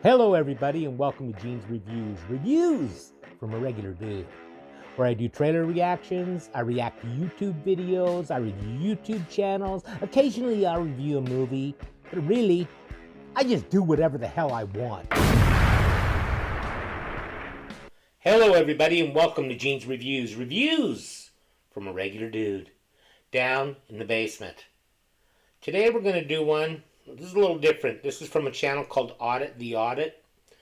Hello everybody and welcome to Gene's Reviews from a regular dude, where I do trailer reactions, I react to YouTube videos, I review YouTube channels, occasionally I'll review a movie, but really, I just do whatever the hell I want. Hello everybody and welcome to Gene's Reviews from a regular dude, down in the basement. Today we're going to do one. This is a little different. This is from a channel called Audit the Audit. It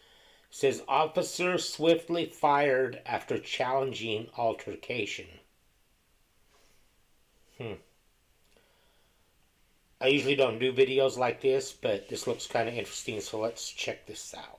says, officer swiftly fired after challenging altercation. I usually don't do videos like this, but this looks kind of interesting, so let's check this out.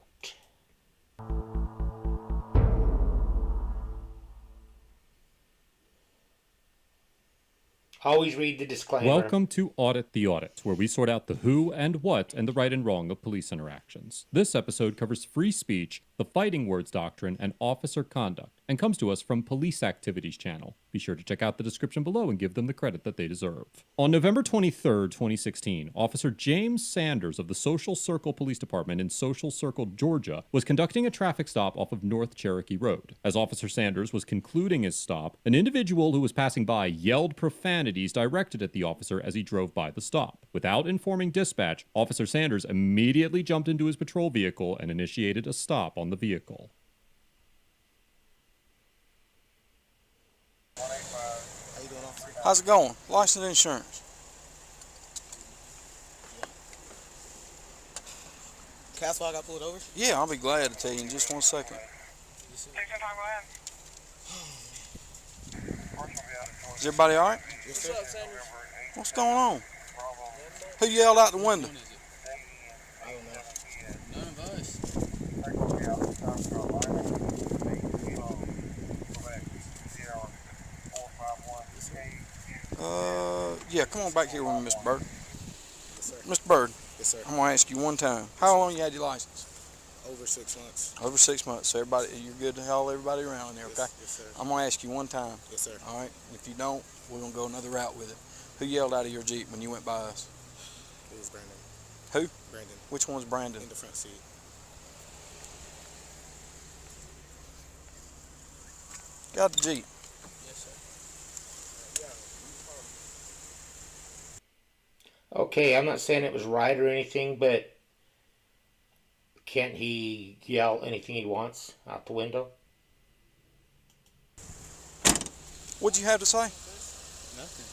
Always read the disclaimer. Welcome to Audit the Audit, where we sort out the who and what and the right and wrong of police interactions. This episode covers free speech, the fighting words doctrine, and officer conduct, and comes to us from Police Activities channel. Be sure to check out the description below and give them the credit that they deserve. On November 23, 2016, Officer James Sanders of the Social Circle Police Department in Social Circle, Georgia, was conducting a traffic stop off of North Cherokee Road. As Officer Sanders was concluding his stop, an individual who was passing by yelled profanities directed at the officer as he drove by the stop. Without informing dispatch, Officer Sanders immediately jumped into his patrol vehicle and initiated a stop on the vehicle. How's it going? License and insurance. Castle, I got pulled over? Yeah, I'll be glad to tell you in just 1 second. Is everybody all right? Yes, sir. What's going on? Who yelled out the window? I don't know. None of us. Yeah, come on back here with me, Mr. Bird. Yes, sir. Mr. Bird, Yes, sir. I'm going to ask you one time. How long you had your license? Over 6 months. Over 6 months. So everybody, you're good to haul everybody around in there, okay? Yes, sir. I'm going to ask you one time. Yes, sir. All right? If you don't, we're going to go another route with it. Who yelled out of your Jeep when you went by us? It was Brandon. Who? Brandon. Which one's Brandon? In the front seat. Got the Jeep. Yes, sir. Okay, I'm not saying it was right or anything, but can't he yell anything he wants out the window? What'd you have to say? Nothing.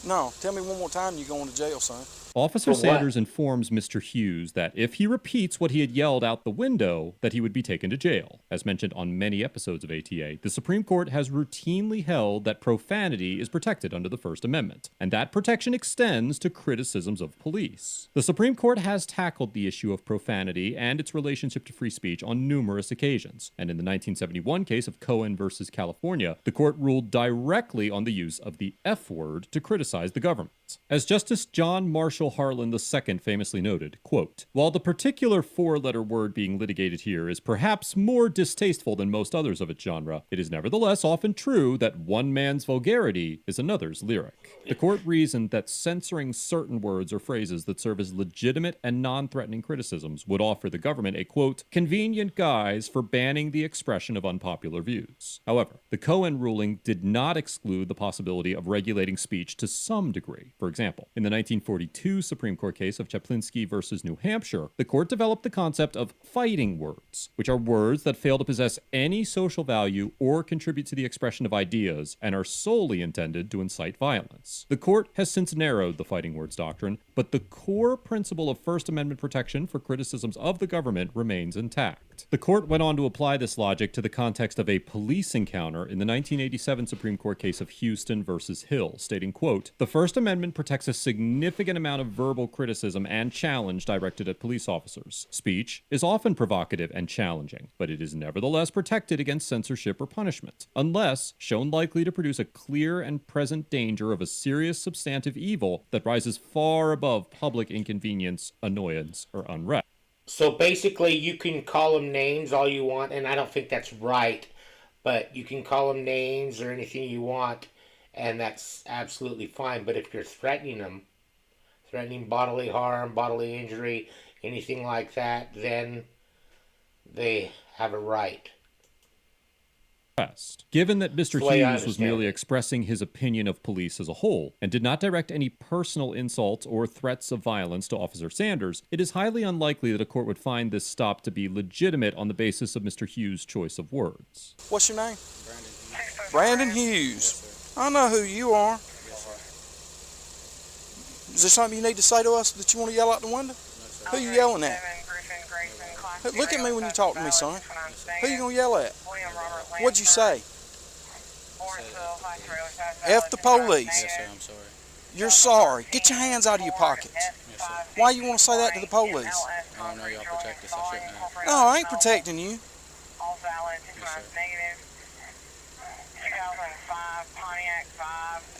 No, tell me one more time you're going to jail, son. Officer For what? Sanders informs Mr. Hughes that if he repeats what he had yelled out the window, that he would be taken to jail. As mentioned on many episodes of ATA, the Supreme Court has routinely held that profanity is protected under the First Amendment, and that protection extends to criticisms of police. The Supreme Court has tackled the issue of profanity and its relationship to free speech on numerous occasions, and in the 1971 case of Cohen versus California, the court ruled directly on the use of the F word to criticize the government. As Justice John Marshall Harlan II famously noted, quote, "While the particular four-letter word being litigated here is perhaps more distasteful than most others of its genre, it is nevertheless often true that one man's vulgarity is another's lyric." The court reasoned that censoring certain words or phrases that serve as legitimate and non-threatening criticisms would offer the government a, quote, "convenient guise for banning the expression of unpopular views." However, the Cohen ruling did not exclude the possibility of regulating speech to some degree. For example, in the 1942 Supreme Court case of Chaplinsky versus New Hampshire, the court developed the concept of fighting words, which are words that fail to possess any social value or contribute to the expression of ideas and are solely intended to incite violence. The court has since narrowed the fighting words doctrine, but the core principle of First Amendment protection for criticisms of the government remains intact. The court went on to apply this logic to the context of a police encounter in the 1987 Supreme Court case of Houston versus Hill, stating, quote, "The First Amendment protects a significant amount of verbal criticism and challenge directed at police officers. Speech is often provocative and challenging, but it is nevertheless protected against censorship or punishment, unless shown likely to produce a clear and present danger of a serious substantive evil that rises far above public inconvenience, annoyance, or unrest." So basically, you can call them names all you want, and I don't think that's right, but you can call them names or anything you want, and that's absolutely fine. But if you're threatening them, threatening bodily harm, bodily injury, anything like that, then they have a right. Given that Mr. That's the way I Hughes was merely understand it. expressing his opinion of police as a whole and did not direct any personal insults or threats of violence to Officer Sanders, it is highly unlikely that a court would find this stop to be legitimate on the basis of Mr. Hughes' choice of words. What's your name? Brandon Hughes. Brandon Hughes. Yes, sir. I know who you are. Yes, sir. Is there something you need to say to us that you want to yell out the window? No, sir. Who you yelling at? Look at me when you talk to me, son. Who you gonna yell at? What'd you say? F the police. Yes, sir. I'm sorry. You're sorry. Get your hands out of your pockets. Yes, sir. Why you want to say that to the police? I don't know y'all protect us. I shouldn't have. No, I ain't protecting you. Yes,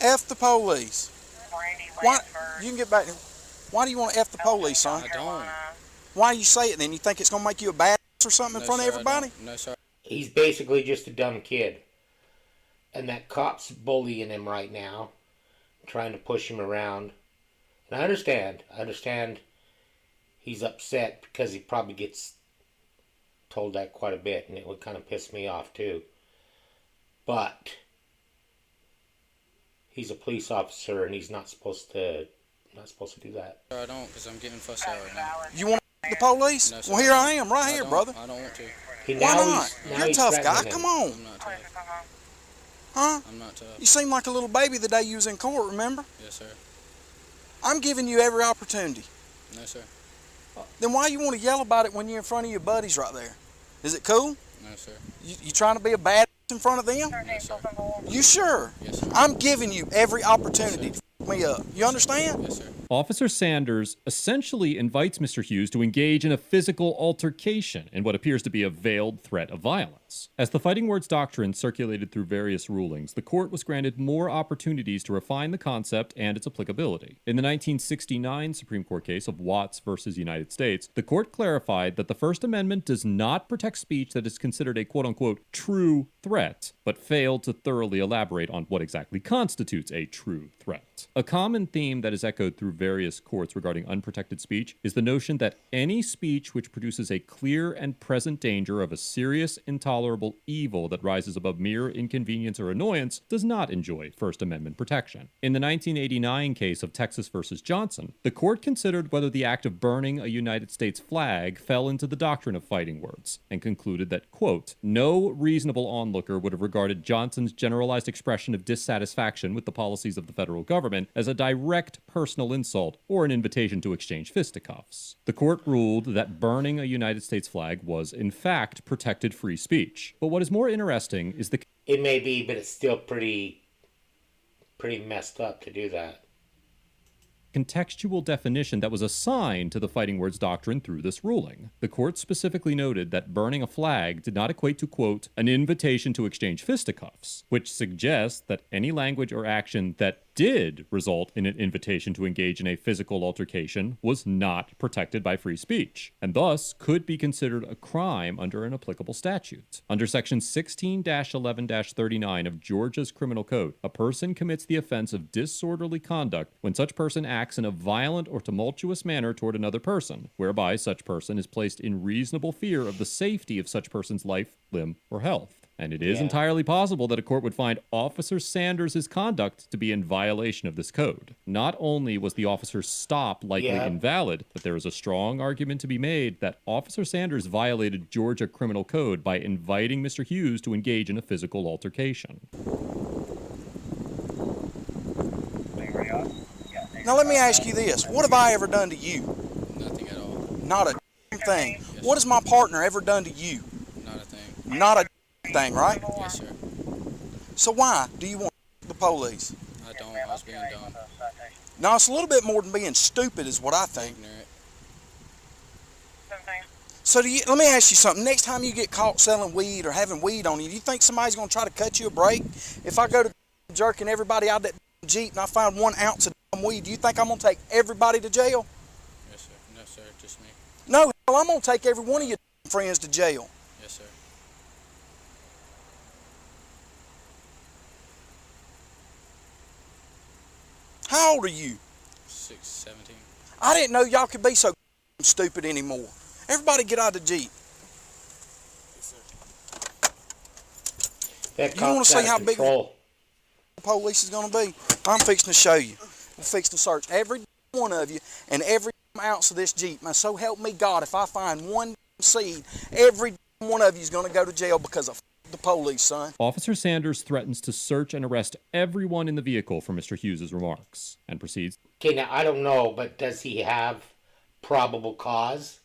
sir. F the police. Why? You can get back. Why do you want to F the police, son? I don't. Why do you say it then? You think it's gonna make you a badass or something in No, front of sir, I everybody? don't. No, sir. He's basically just a dumb kid. And that cop's bullying him right now, trying to push him around. And I understand he's upset because he probably gets told that quite a bit, and it would kind of piss me off too. But he's a police officer, and he's not supposed to do that. Sir, I don't, because I'm getting fussed at right now. You want to the police? No, sir. Well, here I am, right here, don't. brother. I don't want to. Why not? You're a tough guy. Come on. I'm not tough. Huh? I'm not tough. You seemed like a little baby the day you was in court, remember? Yes, sir. I'm giving you every opportunity. No, sir. Then why you want to yell about it when you're in front of your buddies right there? Is it cool? No, sir. You trying to be a bad in front of them? No, sir. You sure? Yes, sir. I'm giving you every opportunity to f me up. You understand? Yes, sir. Officer Sanders essentially invites Mr. Hughes to engage in a physical altercation in what appears to be a veiled threat of violence. As the fighting words doctrine circulated through various rulings, the court was granted more opportunities to refine the concept and its applicability. In the 1969 Supreme Court case of Watts versus United States, the court clarified that the First Amendment does not protect speech that is considered a quote-unquote true threat, but failed to thoroughly elaborate on what exactly constitutes a true threat. A common theme that is echoed through various courts regarding unprotected speech is the notion that any speech which produces a clear and present danger of a serious, intolerable evil that rises above mere inconvenience or annoyance does not enjoy First Amendment protection. In the 1989 case of Texas versus Johnson, the court considered whether the act of burning a United States flag fell into the doctrine of fighting words, and concluded that, quote, no reasonable onlooker would have regarded Johnson's generalized expression of dissatisfaction with the policies of the federal government as a direct personal insult or an invitation to exchange fisticuffs. The court ruled that burning a United States flag was, in fact, protected free speech. But what is more interesting is the It may be, but it's still pretty messed up to do that. contextual definition that was assigned to the fighting words doctrine through this ruling. The court specifically noted that burning a flag did not equate to, quote, an invitation to exchange fisticuffs, which suggests that any language or action that did result in an invitation to engage in a physical altercation was not protected by free speech, and thus could be considered a crime under an applicable statute. Under Section 16-11-39 of Georgia's Criminal Code, a person commits the offense of disorderly conduct when such person acts in a violent or tumultuous manner toward another person, whereby such person is placed in reasonable fear of the safety of such person's life, limb, or health. And it is entirely possible that a court would find Officer Sanders' conduct to be in violation of this code. Not only was the officer's stop likely invalid, but there is a strong argument to be made that Officer Sanders violated Georgia criminal code by inviting Mr. Hughes to engage in a physical altercation. Now let me ask you this. What have I ever done to you? Nothing at all. Not a thing. What has my partner ever done to you? Not a thing. Not a thing, right? Yes, sir. So why do you want the police? I don't. I was being dumb. No, it's a little bit more than being stupid is what I think. Ignorant. So let me ask you something. Next time you get caught selling weed or having weed on you, do you think somebody's going to try to cut you a break? If I go to jerking everybody out of that Jeep and I find 1 ounce of weed, do you think I'm going to take everybody to jail? Yes, sir. No, sir. Just me. No, hell, I'm going to take every one of your friends to jail. Yes, sir. How old are you? 17. I didn't know y'all could be so stupid anymore. Everybody get out of the Jeep. That You want cop's to see out of how big control. the police is going to be? I'm fixing to show you. I'm fixing to search every one of you and every ounce of this Jeep. Now, so help me God, if I find one seed, every one of you is going to go to jail because of the police, son. Officer Sanders threatens to search and arrest everyone in the vehicle for Mr. Hughes' remarks and proceeds. Okay, now I don't know, but does he have probable cause?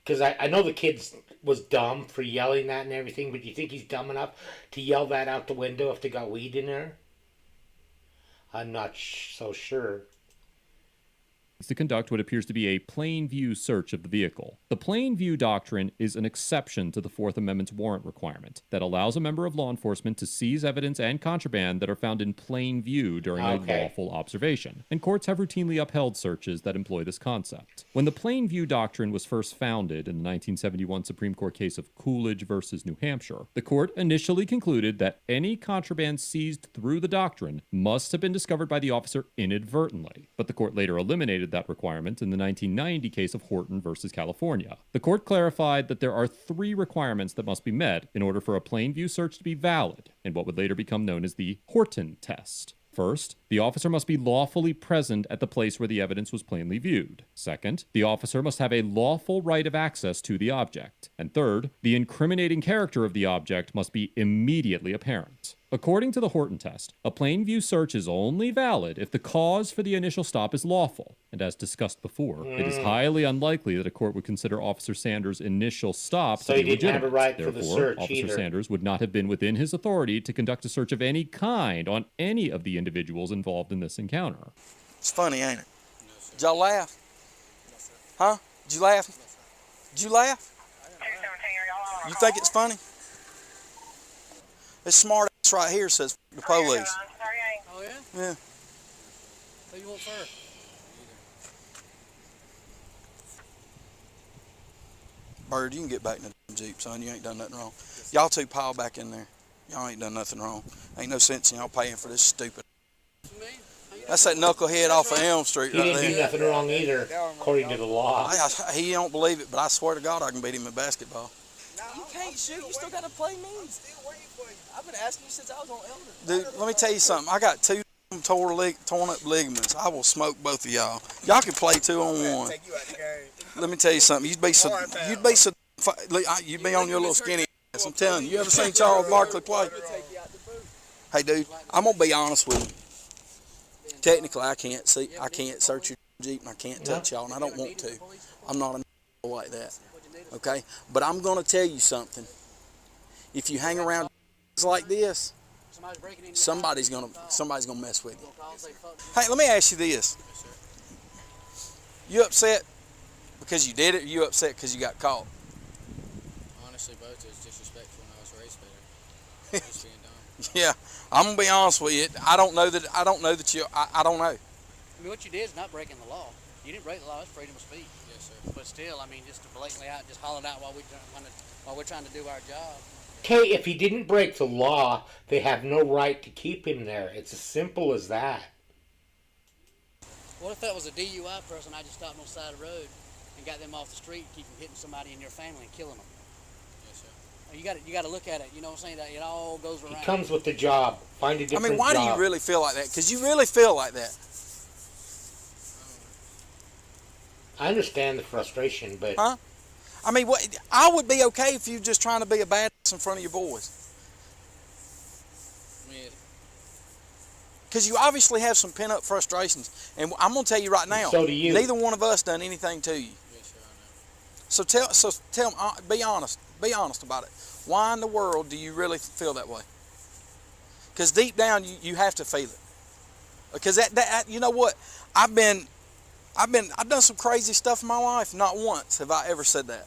Because I know the kid was dumb for yelling that and everything, but do you think he's dumb enough to yell that out the window if they got weed in there? I'm not so sure. To conduct what appears to be a plain view search of the vehicle. The plain view doctrine is an exception to the Fourth Amendment's warrant requirement that allows a member of law enforcement to seize evidence and contraband that are found in plain view during a lawful observation, and courts have routinely upheld searches that employ this concept. When the plain view doctrine was first founded in the 1971 Supreme Court case of Coolidge versus New Hampshire, the court initially concluded that any contraband seized through the doctrine must have been discovered by the officer inadvertently, but the court later eliminated that requirement in the 1990 case of Horton versus California. The court clarified that there are 3 requirements that must be met in order for a plain view search to be valid, in what would later become known as the Horton test. First, the officer must be lawfully present at the place where the evidence was plainly viewed. Second, the officer must have a lawful right of access to the object. And third, the incriminating character of the object must be immediately apparent. According to the Horton test, a plain view search is only valid if the cause for the initial stop is lawful. And as discussed before, it is highly unlikely that a court would consider Officer Sanders' initial stop to be legitimate. So he didn't have a right Therefore, for the search Officer either. Sanders would not have been within his authority to conduct a search of any kind on any of the individuals involved in this encounter. It's funny, ain't it? Did y'all laugh? Huh? Did you laugh? Did you laugh? You think it's funny? This smart ass right here says the police. Oh, yeah? Yeah. Who you want first? Bird, you can get back in the Jeep, son. You ain't done nothing wrong. Y'all two pile back in there. Y'all ain't done nothing wrong. Ain't no sense in y'all paying for this stupid. That's that knucklehead off of Elm Street He right didn't do there. nothing wrong either, according to the law. He don't believe it, but I swear to God I can beat him in basketball. You can't shoot. You still got to play me. I've been asking you since I was on Elder. Dude, let me tell you something. I got 2 torn up ligaments. I will smoke both of y'all. Y'all can play 2 on 1. Take you out the game. Let me tell you something. You'd be on your little skinny ass. I'm telling you. You ever seen Charles Barkley play? Hey, dude, I'm gonna be honest with you. Technically, I can't search your Jeep, and I can't touch y'all, and I don't want to. I'm not a like that. Okay, but I'm gonna tell you something. If you hang around like this, somebody's gonna mess with you. Hey, let me ask you this: you upset because you did it, or you upset because you got caught? Honestly, both. It was disrespectful when I was raised better. Just being dumb. Yeah, I'm gonna be honest with you. I don't know that you. I don't know. I mean, what you did is not breaking the law. You didn't break the law. It's freedom of speech. Yes, sir. But still, I mean, just to blatantly out, just hollering out while we're trying to do our job. Okay, if he didn't break the law, they have no right to keep him there. It's as simple as that. What if that was a DUI person? I just stopped on the side of the road and got them off the street, keep from hitting somebody in your family and killing them. Yes, sir. You got to look at it. You know what I'm saying? That it all goes around. It comes with the job. Find a different job. I mean, why do you really feel like that? Because you really feel like that. I understand the frustration, but Huh? I mean, I would be okay if you just trying to be a badass in front of your boys. I mean, Because you obviously have some pent-up frustrations. And I'm going to tell you right now, So do you. neither one of us done anything to you. yes, sir, I know. So tell me, be honest. Be honest about it. Why in the world do you really feel that way? Because deep down, you have to feel it. Because that you know what? I've done some crazy stuff in my life. Not once have I ever said that.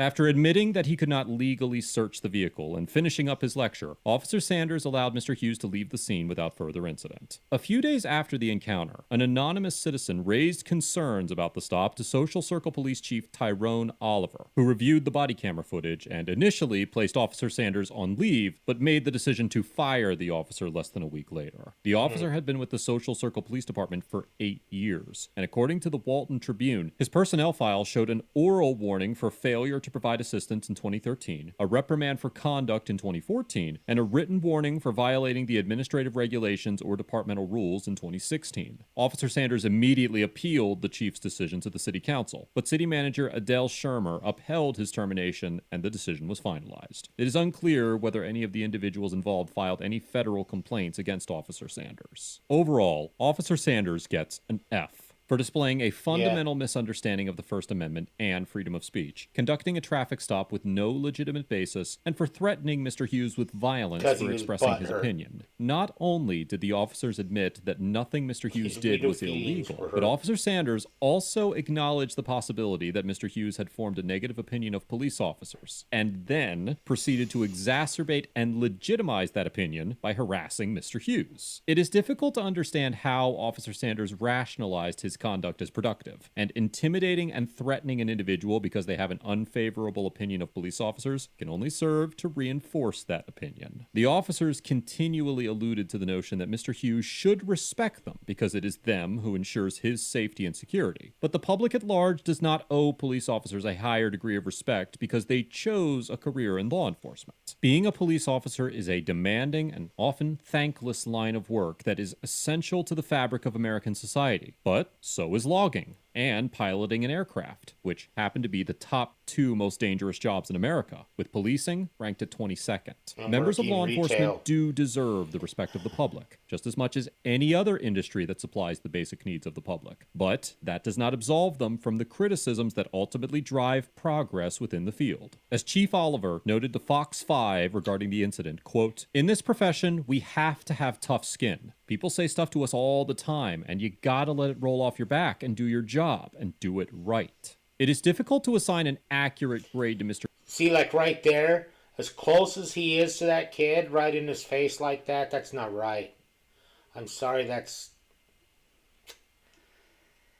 After admitting that he could not legally search the vehicle and finishing up his lecture, Officer Sanders allowed Mr. Hughes to leave the scene without further incident. A few days after the encounter, an anonymous citizen raised concerns about the stop to Social Circle Police Chief Tyrone Oliver, who reviewed the body camera footage and initially placed Officer Sanders on leave, but made the decision to fire the officer less than a week later. The officer had been with the Social Circle Police Department for 8 years, and according to the Walton Tribune, his personnel file showed an oral warning for failure to provide assistance in 2013, a reprimand for conduct in 2014, and a written warning for violating the administrative regulations or departmental rules in 2016. Officer Sanders immediately appealed the chief's decision to the city council, but city manager Adele Shermer upheld his termination and the decision was finalized. It is unclear whether any of the individuals involved filed any federal complaints against Officer Sanders. Overall, Officer Sanders gets an F for displaying a fundamental misunderstanding of the First Amendment and freedom of speech, conducting a traffic stop with no legitimate basis, and for threatening Mr. Hughes with violence for expressing his opinion. Not only did the officers admit that nothing Mr. Hughes did was illegal, but Officer Sanders also acknowledged the possibility that Mr. Hughes had formed a negative opinion of police officers, and then proceeded to exacerbate and legitimize that opinion by harassing Mr. Hughes. It is difficult to understand how Officer Sanders rationalized his conduct as productive, and intimidating and threatening an individual because they have an unfavorable opinion of police officers can only serve to reinforce that opinion. The officers continually alluded to the notion that Mr. Hughes should respect them because it is them who ensures his safety and security. But the public at large does not owe police officers a higher degree of respect because they chose a career in law enforcement. Being a police officer is a demanding and often thankless line of work that is essential to the fabric of American society. But so is logging and piloting an aircraft, which happen to be the top 2 most dangerous jobs in America, with policing ranked at 22nd. Members of law enforcement do deserve the respect of the public, just as much as any other industry that supplies the basic needs of the public. But that does not absolve them from the criticisms that ultimately drive progress within the field. As Chief Oliver noted to Fox 5 regarding the incident, quote, "In this profession, we have to have tough skin. People say stuff to us all the time, and you gotta let it roll off your back and do your job, and do it right. It is difficult to assign an accurate grade to Mr. See, like right there, as close as he is to that kid, right in his face like that, that's not right. I'm sorry, that's...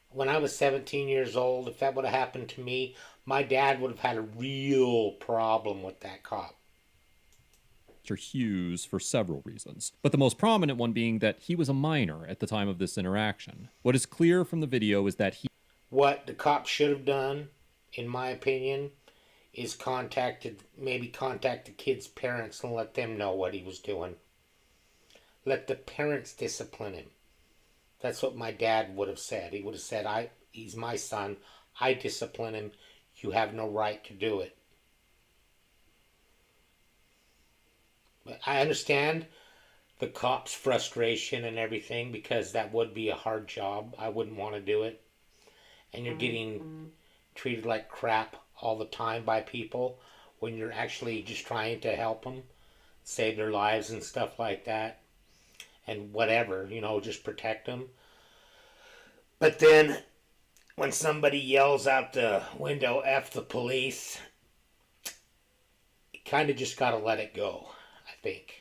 When I was 17 years old, if that would have happened to me, my dad would have had a real problem with that cop. Hughes for several reasons, but the most prominent one being that he was a minor at the time of this interaction. What is clear from the video is that what the cop should have done, in my opinion, is maybe contact the kid's parents and let them know what he was doing. Let the parents discipline him. That's what my dad would have said. He would have said, he's my son, I discipline him, you have no right to do it. I understand the cop's frustration and everything because that would be a hard job. I wouldn't want to do it. And you're getting treated like crap all the time by people when you're actually just trying to help them, save their lives and stuff like that. And whatever, just protect them. But then when somebody yells out the window, F the police, you kind of just got to let it go. I think.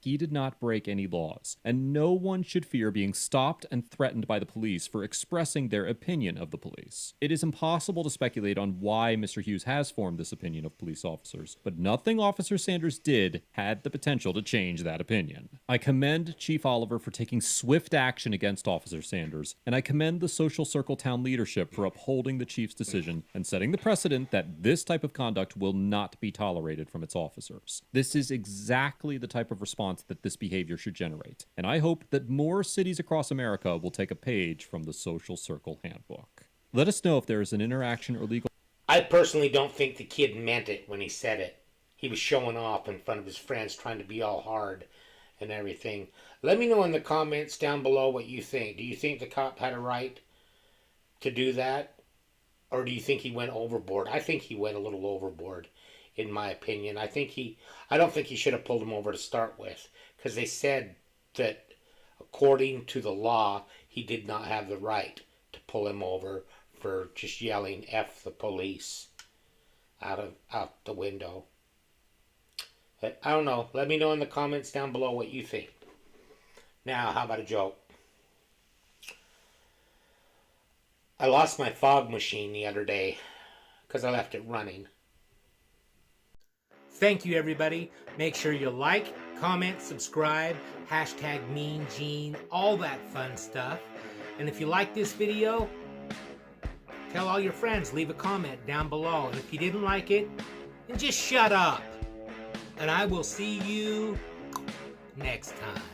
He did not break any laws, and no one should fear being stopped and threatened by the police for expressing their opinion of the police. It is impossible to speculate on why Mr. Hughes has formed this opinion of police officers, but nothing Officer Sanders did had the potential to change that opinion. I commend Chief Oliver for taking swift action against Officer Sanders, and I commend the Social Circle Town leadership for upholding the chief's decision and setting the precedent that this type of conduct will not be tolerated from its officers. This is exactly the type of response that this behavior should generate, and I hope that more cities across America will take a page from the Social Circle Handbook. Let us know if there is an interaction or legal... I personally don't think the kid meant it when he said it. He was showing off in front of his friends, trying to be all hard and everything. Let me know in the comments down below what you think. Do you think the cop had a right to do that? Or do you think he went overboard? I think he went a little overboard, in my opinion. I don't think he should have pulled him over to start with, because they said that according to the law, he did not have the right to pull him over for just yelling "F the police" out the window. But I don't know. Let me know in the comments down below what you think. Now, how about a joke? I lost my fog machine the other day because I left it running. Thank you, everybody. Make sure you like, comment, subscribe, hashtag Mean Gene, all that fun stuff. And if you like this video, tell all your friends, leave a comment down below. And if you didn't like it, then just shut up. And I will see you next time.